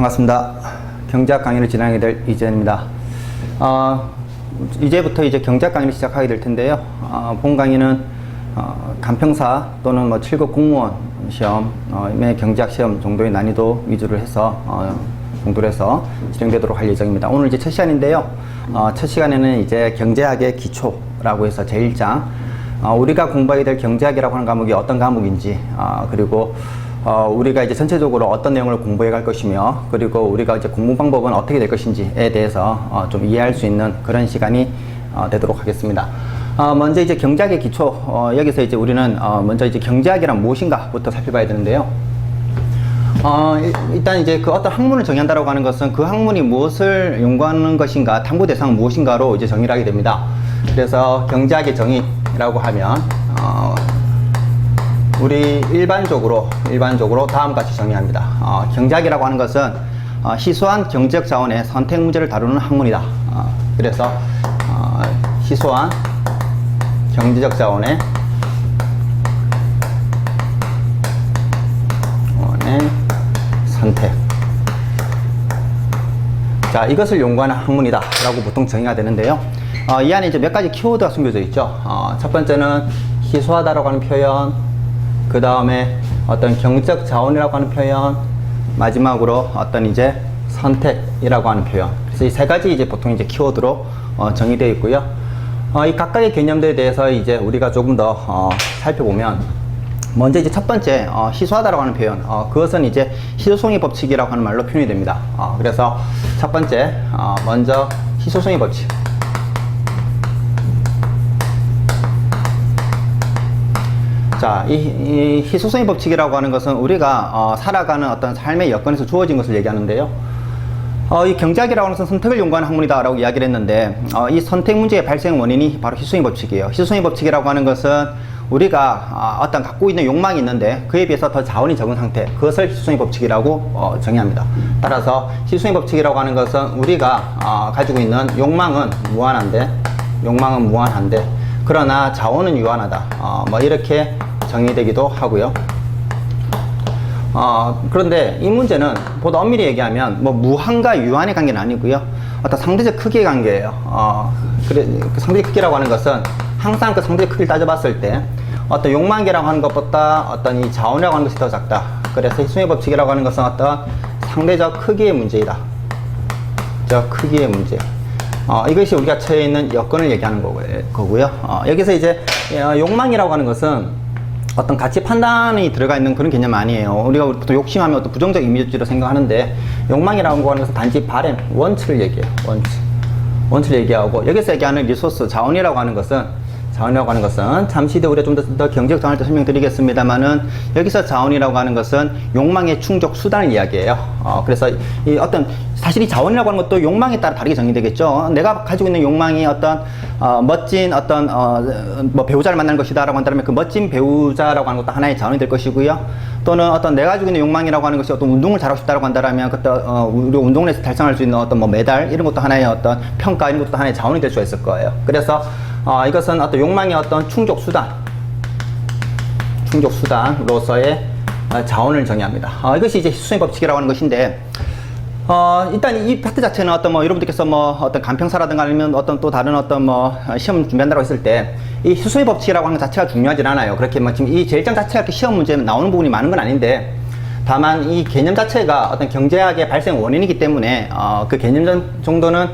반갑습니다. 경제학 강의를 진행하게 될 이재현입니다. 이제부터 이제 경제학 강의를 시작하게 될 텐데요. 본 강의는 간평사 또는 뭐 7급 공무원 시험의 경제학 시험 정도의 난이도 위주로 해서 공부를 해서 진행되도록 할 예정입니다. 오늘 이제 첫 시간인데요. 첫 시간에는 이제 경제학의 기초라고 해서 제1장 우리가 공부하게 될 경제학이라고 하는 과목이 어떤 과목인지 그리고 우리가 이제 전체적으로 어떤 내용을 공부해 갈 것이며 그리고 우리가 이제 공부 방법은 어떻게 될 것인지에 대해서 좀 이해할 수 있는 그런 시간이 되도록 하겠습니다. 먼저 이제 경제학의 기초 여기서 이제 우리는 먼저 이제 경제학이란 무엇인가부터 살펴봐야 되는데요. 일단 이제 그 어떤 학문을 정의한다라고 하는 것은 그 학문이 무엇을 연구하는 것인가, 탐구 대상은 무엇인가로 이제 정의를 하게 됩니다. 그래서 경제학의 정의라고 하면 우리 일반적으로 다음과 같이 정의합니다. 경제학이라고 하는 것은 희소한 경제적 자원의 선택 문제를 다루는 학문이다. 그래서 희소한 경제적 자원의 선택. 자, 이것을 연구하는 학문이다 라고 보통 정의가 되는데요. 이 안에 이제 몇 가지 키워드가 숨겨져 있죠. 첫 번째는 희소하다라고 하는 표현, 그 다음에 어떤 경제적 자원이라고 하는 표현, 마지막으로 어떤 이제 선택이라고 하는 표현. 그래서 이 세 가지 이제 보통 이제 키워드로 정의되어 있고요. 이 각각의 개념들에 대해서 이제 우리가 조금 더 살펴보면, 먼저 이제 첫 번째 희소하다라고 하는 표현, 그것은 이제 희소성의 법칙이라고 하는 말로 표현이 됩니다. 그래서 첫 번째 먼저 희소성의 법칙. 자, 이 희소성의 법칙이라고 하는 것은 우리가 살아가는 어떤 삶의 여건에서 주어진 것을 얘기하는데요. 이 경제학이라고 하는 것은 선택을 연구하는 학문이다 라고 이야기를 했는데, 이 선택 문제의 발생 원인이 바로 희소성의 법칙이에요. 희소성의 법칙이라고 하는 것은 우리가 어떤 갖고 있는 욕망이 있는데 그에 비해서 더 자원이 적은 상태, 그것을 희소성의 법칙이라고 정의합니다. 따라서 희소성의 법칙이라고 하는 것은 우리가 가지고 있는 욕망은 무한한데 그러나 자원은 유한하다, 뭐 이렇게 정의되기도 하고요. 그런데 이 문제는 보다 엄밀히 얘기하면 뭐 무한과 유한의 관계는 아니고요. 어떤 상대적 크기의 관계예요. 그 상대적 크기라고 하는 것은 항상 그 상대적 크기를 따져봤을 때 어떤 욕망이라고 하는 것보다 어떤 이 자원이라고 하는 것이 더 작다. 그래서 희소성의 법칙이라고 하는 것은 어떤 상대적 크기의 문제이다. 저 크기의 문제. 이것이 우리가 처해 있는 여건을 얘기하는 거고요. 여기서 이제 욕망이라고 하는 것은 어떤 가치 판단이 들어가 있는 그런 개념 아니에요. 우리가 보통 욕심하면 어떤 부정적 이미지로 생각하는데, 욕망이라고 하는 것은 단지 바램, 원치를 얘기해요. 원치를 얘기하고, 여기서 얘기하는 리소스, 자원이라고 하는 것은 잠시 뒤에 우리가 좀 더 경제적 자원을 또 설명드리겠습니다만은, 여기서 자원이라고 하는 것은 욕망의 충족 수단을 이야기해요. 그래서 이 어떤 사실 이 자원이라고 하는 것도 욕망에 따라 다르게 정의되겠죠. 내가 가지고 있는 욕망이 어떤 멋진 어떤 뭐 배우자를 만나는 것이다라고 한다면 그 멋진 배우자라고 하는 것도 하나의 자원이 될 것이고요. 또는 어떤 내가 가지고 있는 욕망이라고 하는 것이 어떤 운동을 잘하고 싶다라고 한다면 그때 우리 운동을 해서 달성할 수 있는 어떤 뭐 메달 이런 것도 하나의 어떤 평가 이런 것도 하나의 자원이 될 수가 있을 거예요. 그래서 이것은 어떤 욕망의 어떤 충족 수단으로서의 자원을 정의합니다. 이것이 이제 희소성의 법칙이라고 하는 것인데, 일단 이 파트 자체는 어떤 뭐 여러분들께서 뭐 어떤 간평사라든가 아니면 어떤 또 다른 어떤 뭐 시험 준비한다고 했을 때 이 희소성의 법칙이라고 하는 것 자체가 중요하진 않아요. 그렇게 뭐 지금 이 제1장 자체가 이렇게 시험 문제에 나오는 부분이 많은 건 아닌데, 다만 이 개념 자체가 어떤 경제학의 발생 원인이기 때문에 그 개념 정도는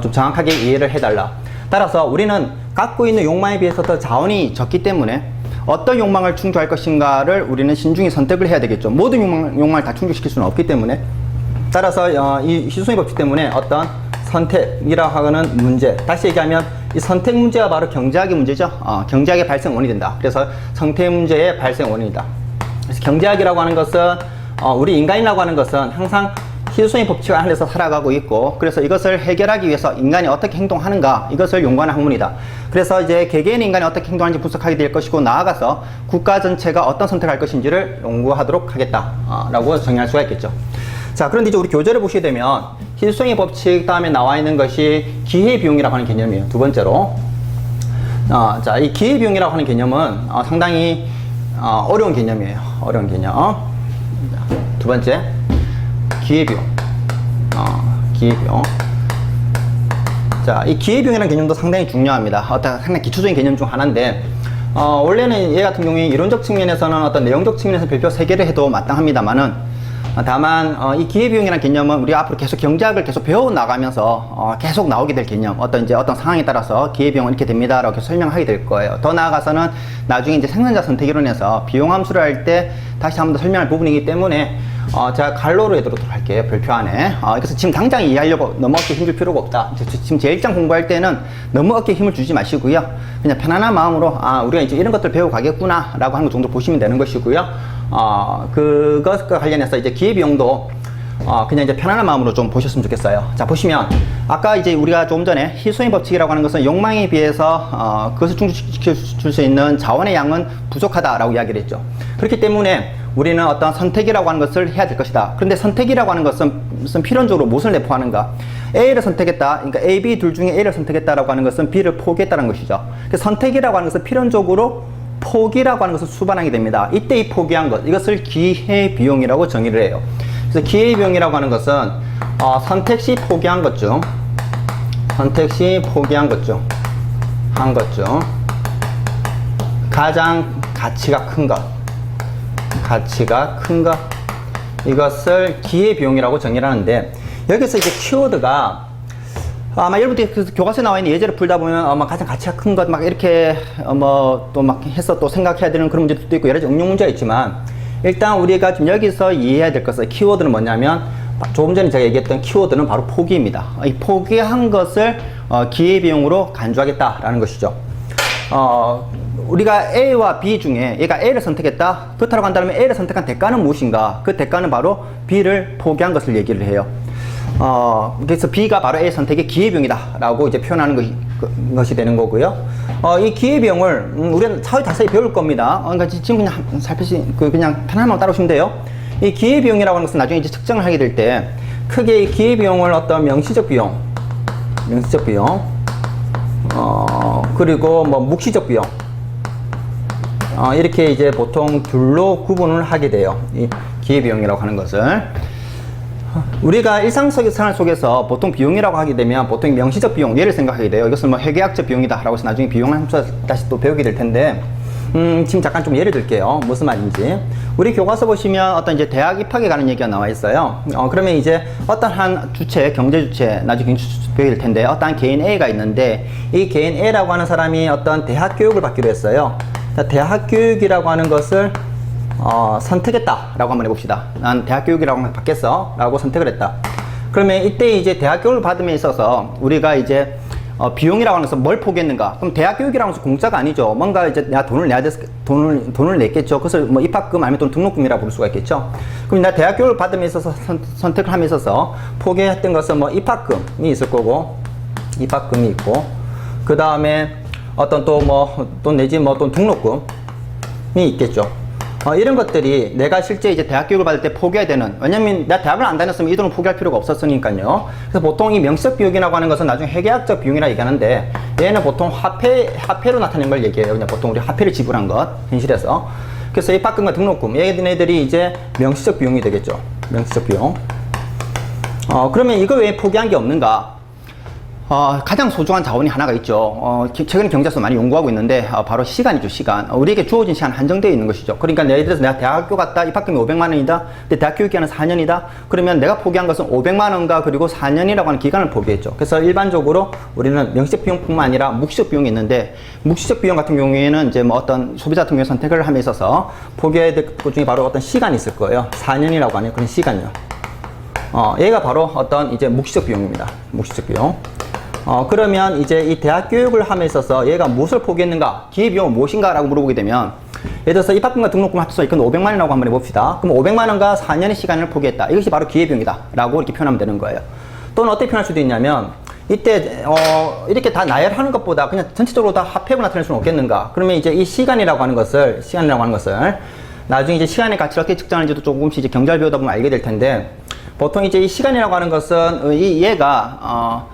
좀 정확하게 이해를 해달라. 따라서 우리는 갖고 있는 욕망에 비해서 더 자원이 적기 때문에 어떤 욕망을 충족할 것인가를 우리는 신중히 선택을 해야 되겠죠. 모든 욕망을 다 충족시킬 수는 없기 때문에. 따라서 이 희소성의 법칙 때문에 어떤 선택이라고 하는 문제, 다시 얘기하면 이 선택 문제가 바로 경제학의 문제죠. 경제학의 발생 원인이 된다. 그래서 선택 문제의 발생 원인이다. 그래서 경제학이라고 하는 것은 우리 인간이라고 하는 것은 항상 희소성의 법칙 안에서 살아가고 있고, 그래서 이것을 해결하기 위해서 인간이 어떻게 행동하는가, 이것을 연구하는 학문이다. 그래서 이제 개개인 인간이 어떻게 행동하는지 분석하게 될 것이고, 나아가서 국가 전체가 어떤 선택을 할 것인지를 연구하도록 하겠다라고 정의할 수가 있겠죠. 자, 그런데 이제 우리 교재를 보시게 되면 희소성의 법칙 다음에 나와 있는 것이 기회비용이라고 하는 개념이에요. 두 번째로. 자, 이 기회비용이라고 하는 개념은 상당히 어려운 개념이에요. 어려운 개념. 두 번째, 기회비용. 기회비용. 자, 이 기회비용이라는 개념도 상당히 중요합니다. 상당히 기초적인 개념 중 하나인데, 원래는 얘 같은 경우에 이론적 측면에서는 어떤 내용적 측면에서 별표 3개를 해도 마땅합니다만은, 다만 이 기회비용이라는 개념은 우리가 앞으로 계속 경제학을 계속 배워 나가면서 계속 나오게 될 개념, 어떤 상황에 따라서 기회비용은 이렇게 됩니다라고 계속 설명하게 될 거예요. 더 나아가서는 나중에 이제 생산자 선택이론에서 비용 함수를 할 때 다시 한번 더 설명할 부분이기 때문에 제가 갈로로 해두도록 할게요. 별표 안에. 그래서 지금 당장 이해하려고 너무 어깨에 힘줄 필요가 없다. 지금 제1장 공부할 때는 너무 어깨에 힘을 주지 마시고요. 그냥 편안한 마음으로 우리가 이제 이런 것들 배워 가겠구나 라고 하는 것 정도 보시면 되는 것이고요. 그것과 관련해서 이제 기회비용도 그냥 이제 편안한 마음으로 좀 보셨으면 좋겠어요. 자, 보시면 아까 이제 우리가 조금 전에 희소인 법칙이라고 하는 것은 욕망에 비해서 그것을 충족시킬 수 있는 자원의 양은 부족하다라고 이야기를 했죠. 그렇기 때문에 우리는 어떤 선택이라고 하는 것을 해야 될 것이다. 그런데 선택이라고 하는 것은 필연적으로 무엇을 내포하는가? A를 선택했다. 그러니까 A, B 둘 중에 A를 선택했다라고 하는 것은 B를 포기했다는 것이죠. 선택이라고 하는 것은 필연적으로 포기라고 하는 것을 수반하게 됩니다. 이때 이 포기한 것, 이것을 기회비용이라고 정의를 해요. 그래서 기회비용이라고 하는 것은 선택 시 포기한 것 중, 가장 가치가 큰 것, 이것을 기회비용이라고 정의를 하는데, 여기서 이제 키워드가 아마 여러분들이 그 교과서에 나와 있는 예제를 풀다 보면 가장 가치가 큰 것 막 이렇게 또 막 해서 또 생각해야 되는 그런 문제도 있고 여러 가지 응용 문제가 있지만, 일단 우리가 지금 여기서 이해해야 될 것은 키워드는 뭐냐면, 조금 전에 제가 얘기했던 키워드는 바로 포기입니다. 이 포기한 것을 기회비용으로 간주하겠다라는 것이죠. 우리가 A와 B 중에 얘가 A를 선택했다. 그렇다고 한다면 A를 선택한 대가는 무엇인가? 그 대가는 바로 B를 포기한 것을 얘기를 해요. 그래서 B가 바로 A 선택의 기회비용이다 라고 이제 표현하는 것이 되는 거고요. 이 기회비용을 우리는 차후에 자세히 배울 겁니다. 그러니까 지금 그냥 그냥 편안하게 따라오시면 돼요. 이 기회비용이라고 하는 것은 나중에 이제 측정을 하게 될 때 크게 이 기회비용을 어떤 명시적 비용, 그리고 뭐 묵시적 비용, 이렇게 이제 보통 둘로 구분을 하게 돼요. 이 기회비용이라고 하는 것을. 우리가 일상적인 생활 속에서 보통 비용이라고 하게 되면 보통 명시적 비용, 얘를 생각하게 돼요. 이것은 뭐 회계학적 비용이다 라고 해서 나중에 비용 함수 다시 또 배우게 될 텐데, 지금 잠깐 좀 예를 들게요. 무슨 말인지. 우리 교과서 보시면 어떤 이제 대학 입학에 가는 얘기가 나와 있어요. 그러면 이제 어떤 한 주체, 경제 주체, 나중에 배우게 될 텐데, 어떤 개인 A가 있는데, 이 개인 A라고 하는 사람이 어떤 대학 교육을 받기로 했어요. 대학 교육이라고 하는 것을 선택했다 라고 한번 해봅시다. 난 대학 교육이라고 받겠어 라고 선택을 했다. 그러면 이때 이제 대학 교육을 받음에 있어서 우리가 이제 비용이라고 하는 것은 뭘 포기했는가? 그럼 대학 교육이라고 해서 공짜가 아니죠. 뭔가 이제 내가 돈을 내야 돼, 돈을 냈겠죠. 그것을 뭐 입학금 아니면 또 등록금이라고 부를 수가 있겠죠. 그럼 내가 대학 교육을 받음에 있어서 선택을 함에 있어서 포기했던 것은 뭐 입학금이 있을 거고, 입학금이 있고, 그 다음에 어떤 또 내지 또 등록금이 있겠죠. 이런 것들이 내가 실제 이제 대학 교육을 받을 때 포기해야 되는, 왜냐면 내가 대학을 안 다녔으면 이 돈을 포기할 필요가 없었으니까요. 그래서 보통 이 명시적 비용이라고 하는 것은 나중에 회계학적 비용이라 얘기하는데, 얘는 보통 화폐로 나타낸 걸 얘기해요. 그냥 보통 우리 화폐를 지불한 것, 현실에서. 그래서 입학금과 등록금, 얘네들이 이제 명시적 비용이 되겠죠. 명시적 비용. 그러면 이거 왜 포기한 게 없는가? 가장 소중한 자원이 하나가 있죠. 최근에 경제에서 많이 연구하고 있는데, 바로 시간이죠, 시간. 우리에게 주어진 시간 한정되어 있는 것이죠. 그러니까 예를 들어서 내가 대학교 갔다, 입학금이 500만 원이다. 근데 대학 교육기간은 4년이다. 그러면 내가 포기한 것은 500만 원과 그리고 4년이라고 하는 기간을 포기했죠. 그래서 일반적으로 우리는 명시적 비용뿐만 아니라 묵시적 비용이 있는데, 묵시적 비용 같은 경우에는 이제 뭐 어떤 소비자 같은 경우 선택을 함에 있어서 포기해야 될 것 중에 바로 어떤 시간이 있을 거예요. 4년이라고 하는 그런 시간이요. 얘가 바로 어떤 이제 묵시적 비용입니다. 묵시적 비용. 그러면 이제 이 대학 교육을 함에 있어서 얘가 무엇을 포기했는가? 기회비용은 무엇인가? 라고 물어보게 되면, 예를 들어서 입학금과 등록금 합쳐서 이건 500만 원이라고 한번 해봅시다. 그럼 500만 원과 4년의 시간을 포기했다. 이것이 바로 기회비용이다. 라고 이렇게 표현하면 되는 거예요. 또는 어떻게 표현할 수도 있냐면, 이때, 이렇게 다 나열하는 것보다 그냥 전체적으로 다 합해고 나타낼 수는 없겠는가? 그러면 이제 이 시간이라고 하는 것을, 나중에 이제 시간의 가치를 어떻게 측정하는지도 조금씩 이제 경제를 배우다 보면 알게 될 텐데, 보통 이제 이 시간이라고 하는 것은, 얘가,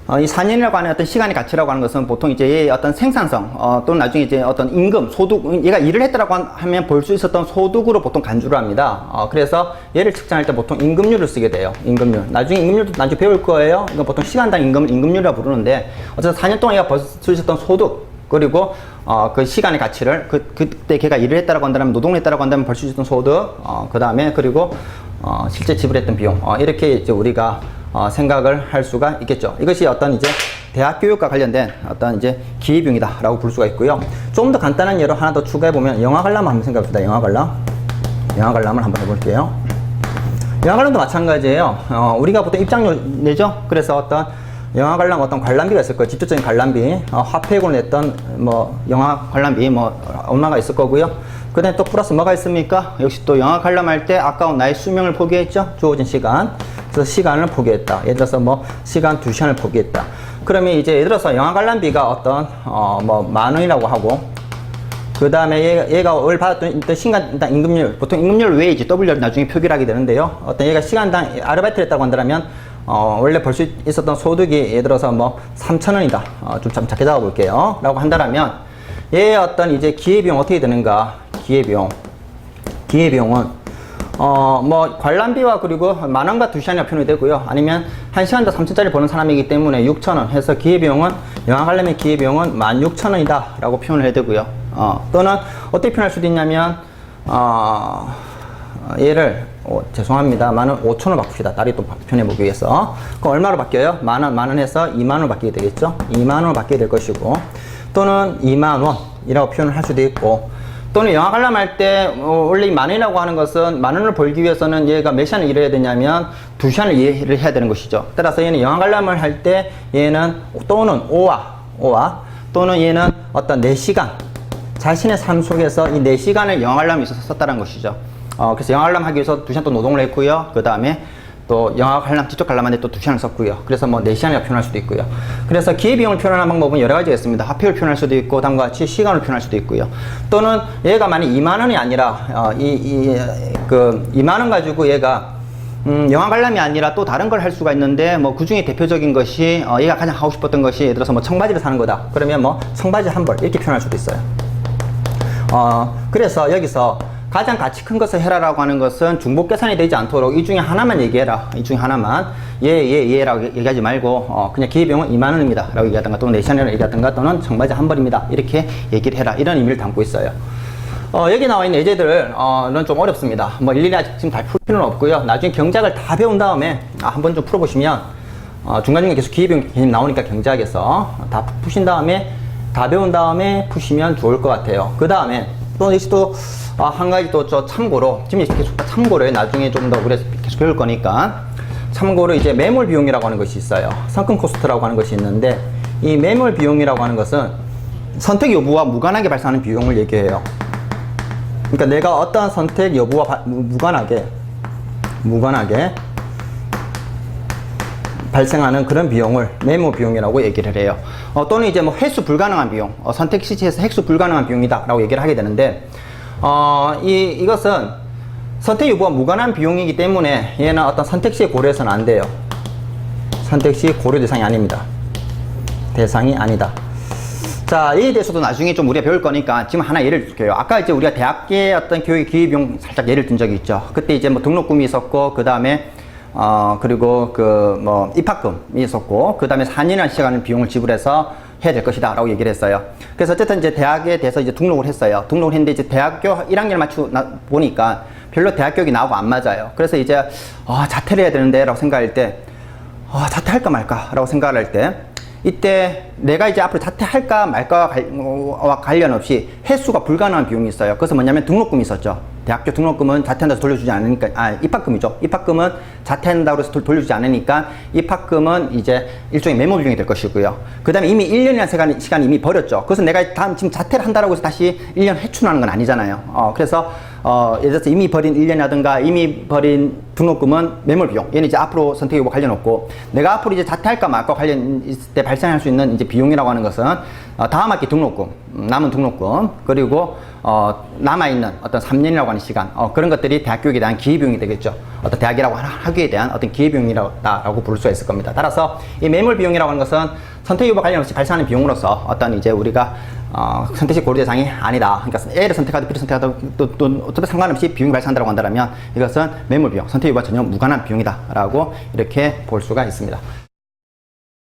이 4년이라고 하는 어떤 시간의 가치라고 하는 것은 보통 이제 얘의 어떤 생산성, 또는 나중에 이제 어떤 임금, 소득, 얘가 일을 했다라고 하면 볼 수 있었던 소득으로 보통 간주를 합니다. 그래서 얘를 측정할 때 보통 임금률을 쓰게 돼요. 임금률. 나중에 임금률도 나중에 배울 거예요. 이건 보통 시간당 임금을 임금률이라고 부르는데, 어쨌든 4년 동안 얘가 벌 수 있었던 소득, 그리고 그 시간의 가치를 그때 걔가 일을 했다라고 한다면, 노동을 했다라고 한다면 벌 수 있었던 소득, 그 다음에 그리고 실제 지불했던 비용, 이렇게 이제 우리가 생각을 할 수가 있겠죠. 이것이 어떤 이제 대학 교육과 관련된 어떤 이제 기회비용이다라고 볼 수가 있고요. 좀 더 간단한 예로 하나 더 추가해 보면 영화 관람 한번 생각해 봅시다. 영화 관람을 한번 해볼게요. 영화 관람도 마찬가지예요. 우리가 보통 입장료 내죠. 그래서 어떤 영화 관람 어떤 관람비가 있을 거예요. 직접적인 관람비, 화폐액으로 냈던 뭐 영화 관람비 뭐 얼마가 있을 거고요. 그 다음에 또 플러스 뭐가 있습니까? 역시 또 영화 관람할 때 아까운 나의 수명을 포기했죠. 주어진 시간. 그래서 시간을 포기했다. 예를 들어서 뭐 시간 2시간을 포기했다. 그러면 이제 예를 들어서 영화 관람비가 어떤 뭐 10,000원이라고 하고, 그 다음에 얘가 월 받았던 시간당 임금률, 보통 임금률 웨이지 W를 나중에 표기를 하게 되는데요. 어떤 얘가 시간당 아르바이트를 했다고 한다면 원래 벌 수 있었던 소득이 예를 들어서 뭐 3,000원이다. 좀 작게 잡아 볼게요. 라고 한다면 얘의 어떤 이제 기회비용 어떻게 되는가? 기회비용은 뭐 관람비와 그리고 10,000원과 2시간이 표현이 되고요. 아니면 1시간당 3,000짜리 버는 사람이기 때문에 6,000원 해서 기회비용은, 영화 관람의 기회비용은 16,000원이다 라고 표현을 해야 되고요. 또는 어떻게 표현할 수도 있냐면 얘를 죄송합니다. 15,000원 바꿉시다. 딸이 또 표현해 보기 위해서. 그럼 얼마로 바뀌어요? 만원 해서 20,000원 바뀌게 되겠죠. 20,000원 바뀌게 될 것이고, 또는 20,000원이라고 표현을 할 수도 있고, 또는 영화 관람할 때 원래 이 10,000원이라고 하는 것은 10,000원을 벌기 위해서는 얘가 몇 시간을 일해야 되냐면 2시간을 일을 해야 되는 것이죠. 따라서 얘는 영화 관람을 할 때 얘는 또는 5와 또는 얘는 어떤 4시간, 자신의 삶 속에서 이 4시간을 영화 관람에 있어서 썼다는 것이죠. 그래서 영화 관람 하기 위해서 2시간 또 노동을 했고요. 그 다음에 또 영화 관람, 직접 관람하는데 또 2시간을 썼고요. 그래서 뭐 4시간이라고 표현할 수도 있고요. 그래서 기회비용을 표현하는 방법은 여러 가지가 있습니다. 화폐를 표현할 수도 있고, 다음과 같이 시간을 표현할 수도 있고요. 또는 얘가 만약 20,000원이 아니라, 20,000원 가지고 얘가, 영화 관람이 아니라 또 다른 걸 할 수가 있는데, 뭐 그 중에 대표적인 것이, 얘가 가장 하고 싶었던 것이, 예를 들어서 뭐 청바지를 사는 거다. 그러면 뭐 청바지 한 벌, 이렇게 표현할 수도 있어요. 그래서 여기서 가장 가치 큰 것을 해라라고 하는 것은 중복 계산이 되지 않도록 이 중에 하나만 얘기해라. 이 중에 하나만. 얘라고 얘기하지 말고, 그냥 기회비용은 20,000원입니다. 라고 얘기하던가, 또는 4시간이라고 얘기하던가, 또는 청바지 한 벌입니다. 이렇게 얘기를 해라. 이런 의미를 담고 있어요. 여기 나와 있는 예제들은 좀 어렵습니다. 뭐 일일이 아직 지금 다 풀 필요는 없고요. 나중에 경제학을 다 배운 다음에 한번 좀 풀어보시면, 중간중간 계속 기회비용 개념 나오니까 경제학에서 다 푸신 다음에, 다 배운 다음에 푸시면 좋을 것 같아요. 그 다음에 또 역시 또 한 가지 또 참고로, 지금 계속 참고로 나중에 좀 더 우리가 계속 배울 거니까, 참고로 이제 매몰 비용이라고 하는 것이 있어요. 성큰 코스트라고 하는 것이 있는데, 이 매몰 비용이라고 하는 것은 선택 여부와 무관하게 발생하는 비용을 얘기해요. 그러니까 내가 어떠한 선택 여부와 무관하게 발생하는 그런 비용을 매몰 비용이라고 얘기를 해요. 또는 이제 뭐 횟수 불가능한 비용, 선택 시체에서 획수 불가능한 비용이다 라고 얘기를 하게 되는데, 이것은 선택 여부와 무관한 비용이기 때문에 얘는 어떤 선택 시에 고려해서는 안 돼요. 선택 시 고려 대상이 아닙니다. 대상이 아니다. 자, 이에 대해서도 나중에 좀 우리가 배울 거니까 지금 하나 예를 들게요. 아까 이제 우리가 대학계 어떤 교육 기회비용 살짝 예를 든 적이 있죠. 그때 이제 뭐 등록금이 있었고, 그 다음에 그리고 그 뭐 입학금이 있었고, 그 다음에 4년이라는 시간을 비용을 지불해서 해야 될 것이다 라고 얘기를 했어요. 그래서 어쨌든 이제 대학에 대해서 이제 등록을 했어요. 등록을 했는데 이제 대학교 1학년을 맞추고 보니까 별로 대학 교육이 나하고 안 맞아요. 그래서 이제 자퇴를 해야 되는데 라고 생각할 때, 자퇴할까 말까 라고 생각을 할 때, 이때 내가 이제 앞으로 자퇴할까 말까와 관련 없이 횟수가 불가능한 비용이 있어요. 그래서 뭐냐면 등록금이 있었죠. 대학교 등록금은 자퇴한다고 돌려주지 않으니까, 입학금이죠. 입학금은 자퇴한다고 해서 돌려주지 않으니까 입학금은 이제 일종의 메모 비용이 될 것이고요. 그 다음에 이미 1년이라는 시간이 이미 버렸죠. 그래서 내가 지금 자퇴를 한다고 해서 다시 1년 회춘하는 건 아니잖아요. 그래서 예를 들어서 이미 벌인 1년이라든가 이미 벌인 등록금은 매몰 비용. 얘는 이제 앞으로 선택 여부 관련 없고, 내가 앞으로 이제 자퇴할까 말까 관련 있을 때 발생할 수 있는 이제 비용이라고 하는 것은 다음 학기 등록금, 남은 등록금, 그리고 남아있는 어떤 3년이라고 하는 시간, 그런 것들이 대학 교육에 대한 기회비용이 되겠죠. 어떤 대학이라고 하는 학교에 대한 어떤 기회비용이라고 부를 수가 있을 겁니다. 따라서 이 매몰 비용이라고 하는 것은 선택 여부와 관련 없이 발생하는 비용으로서 어떤 이제 우리가 선택식 고려 대상이 아니다. 그러니까 A를 선택하든 B를 선택하든 또 어떤 상관없이 비용이 발생한다고 한다면 이것은 매몰 비용, 선택 여부와 전혀 무관한 비용이다라고 이렇게 볼 수가 있습니다.